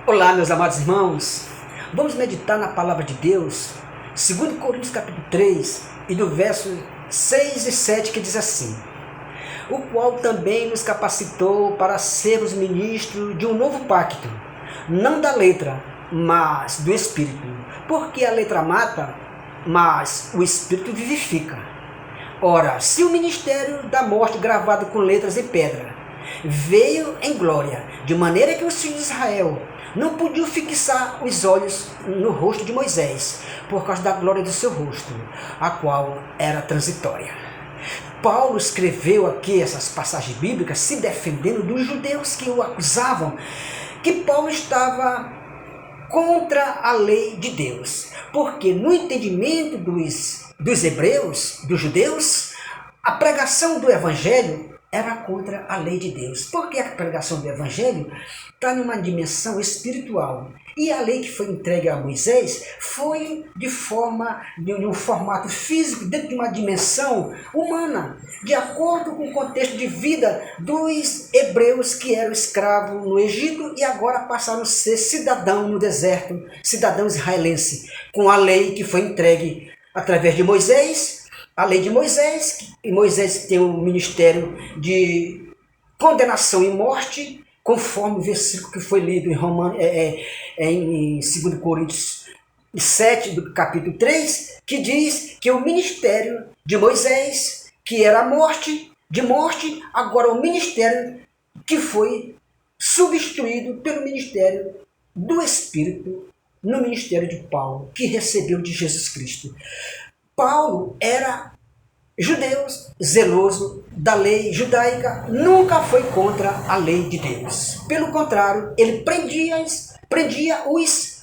Olá, meus amados irmãos. Vamos meditar na palavra de Deus, 2 Coríntios capítulo 3, e do verso 6 e 7, que diz assim: o qual também nos capacitou para sermos ministros de um novo pacto, não da letra, mas do Espírito. Porque a letra mata, mas o Espírito vivifica. Ora, se o ministério da morte gravado com letras em pedra veio em glória, de maneira que os filhos de Israel não podiam fixar os olhos no rosto de Moisés, por causa da glória do seu rosto, a qual era transitória. Paulo escreveu aqui essas passagens bíblicas se defendendo dos judeus que o acusavam que Paulo estava contra a lei de Deus, porque no entendimento dos hebreus, dos judeus, a pregação do evangelho era contra a lei de Deus, porque a pregação do evangelho está numa dimensão espiritual, e a lei que foi entregue a Moisés foi de um formato físico, dentro de uma dimensão humana, de acordo com o contexto de vida dos hebreus que eram escravos no Egito e agora passaram a ser cidadão no deserto, cidadão israelense, com a lei que foi entregue através de Moisés. A lei de Moisés, e Moisés tem um ministério de condenação e morte, conforme o versículo que foi lido em 2 Coríntios 7, do capítulo 3, que diz que o ministério de Moisés, que era a morte, agora o ministério que foi substituído pelo ministério do Espírito, no ministério de Paulo, que recebeu de Jesus Cristo. Paulo era judeu, zeloso da lei judaica, nunca foi contra a lei de Deus. Pelo contrário, ele prendia os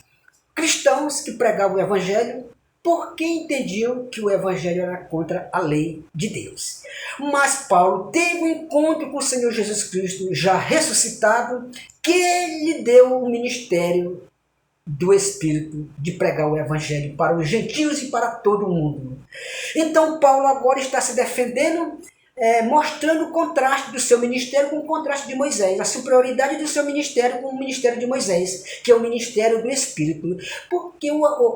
cristãos que pregavam o evangelho porque entendiam que o evangelho era contra a lei de Deus. Mas Paulo teve um encontro com o Senhor Jesus Cristo, já ressuscitado, que lhe deu o ministério do Espírito de pregar o evangelho para os gentios e para todo o mundo. Então Paulo agora está se defendendo, mostrando o contraste do seu ministério com o contraste de Moisés, a superioridade do seu ministério com o ministério de Moisés, que é o ministério do Espírito, porque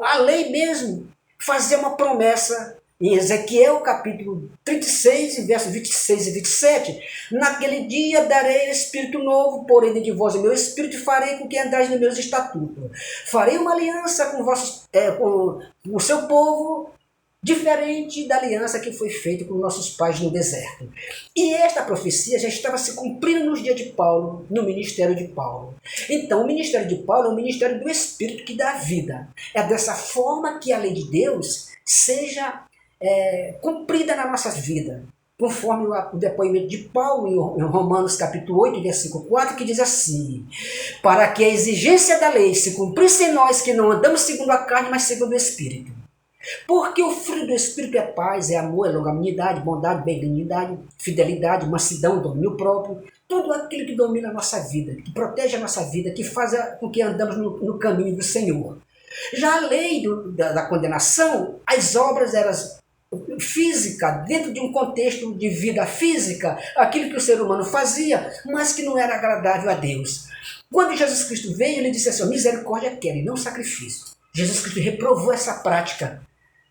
a lei mesmo fazia uma promessa em Ezequiel capítulo 36, versos 26 e 27, naquele dia darei espírito novo, porém de vós o meu espírito, e farei com que andais nos meus estatutos. Farei uma aliança com o seu povo, diferente da aliança que foi feita com nossos pais no deserto. E esta profecia já estava se cumprindo nos dias de Paulo, no ministério de Paulo. Então, o ministério de Paulo é o ministério do Espírito que dá vida. É dessa forma que a lei de Deus seja cumprida na nossa vida, conforme o depoimento de Paulo em Romanos capítulo 8, versículo 4, que diz assim: para que a exigência da lei se cumprisse em nós, que não andamos segundo a carne, mas segundo o Espírito. Porque o fruto do Espírito é paz, é amor, é longanimidade, bondade, benignidade, fidelidade, mansidão, domínio próprio, tudo aquilo que domina a nossa vida, que protege a nossa vida, que faz com que andamos no caminho do Senhor. Já a lei da condenação, as obras eram física, dentro de um contexto de vida física, aquilo que o ser humano fazia, mas que não era agradável a Deus. Quando Jesus Cristo veio, ele disse assim: misericórdia quero e não sacrifício. Jesus Cristo reprovou essa prática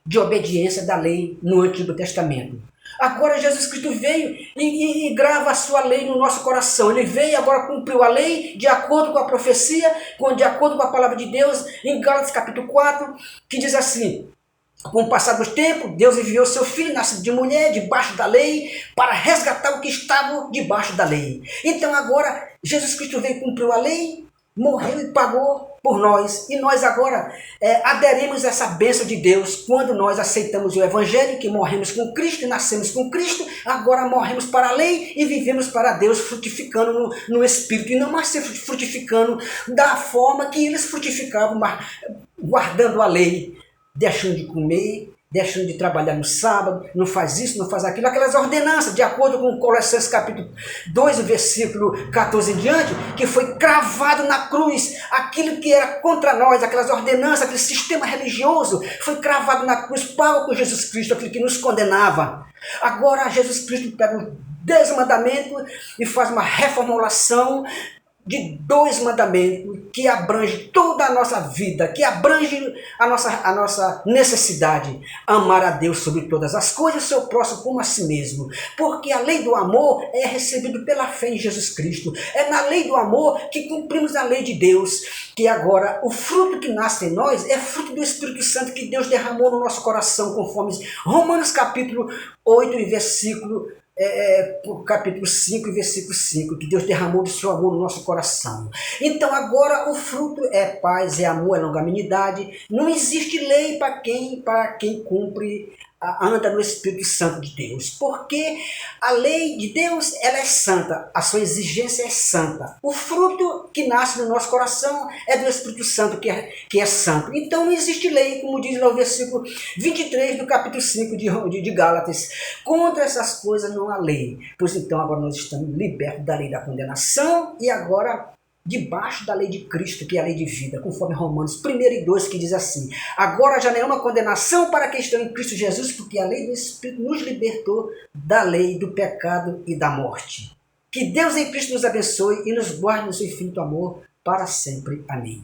de obediência da lei no Antigo Testamento. Agora Jesus Cristo veio e grava a sua lei no nosso coração. Ele veio e agora cumpriu a lei de acordo com a profecia, de acordo com a palavra de Deus, em Gálatas capítulo 4, que diz assim: com o passar dos tempos, Deus enviou seu Filho, nascido de mulher, debaixo da lei, para resgatar o que estava debaixo da lei. Então agora, Jesus Cristo veio e cumpriu a lei, morreu e pagou por nós. E nós agora aderimos a essa bênção de Deus quando nós aceitamos o Evangelho, que morremos com Cristo e nascemos com Cristo. Agora morremos para a lei e vivemos para Deus, frutificando no Espírito. E não mais frutificando da forma que eles frutificavam, mas guardando a lei, deixando de comer, deixando de trabalhar no sábado, não faz isso, não faz aquilo, aquelas ordenanças, de acordo com Colossenses capítulo 2, o versículo 14 em diante, que foi cravado na cruz, aquilo que era contra nós, aquelas ordenanças, aquele sistema religioso, foi cravado na cruz, pau com Jesus Cristo, aquilo que nos condenava. Agora Jesus Cristo pega os 10 mandamentos e faz uma reformulação, de dois mandamentos que abrange toda a nossa vida, que abrange a nossa necessidade. Amar a Deus sobre todas as coisas, seu próximo como a si mesmo. Porque a lei do amor é recebida pela fé em Jesus Cristo. É na lei do amor que cumprimos a lei de Deus. Que agora o fruto que nasce em nós é fruto do Espírito Santo que Deus derramou no nosso coração, conforme Romanos capítulo 8 e versículo capítulo 5 e versículo 5, que Deus derramou do seu amor no nosso coração. Então agora o fruto é paz, é amor, é longanimidade. Não existe lei para quem cumpre, anda no Espírito Santo de Deus. Porque a lei de Deus, ela é santa, a sua exigência é santa. O fruto que nasce no nosso coração é do Espírito Santo, que é santo. Então não existe lei, como diz lá o versículo 23 do capítulo 5 de Gálatas. Contra essas coisas não há lei. Pois então agora nós estamos libertos da lei da condenação e agora debaixo da lei de Cristo, que é a lei de vida, conforme Romanos 1 e 2, que diz assim: agora já nenhuma condenação para quem está em Cristo Jesus, porque a lei do Espírito nos libertou da lei do pecado e da morte. Que Deus em Cristo nos abençoe e nos guarde no seu infinito amor para sempre. Amém.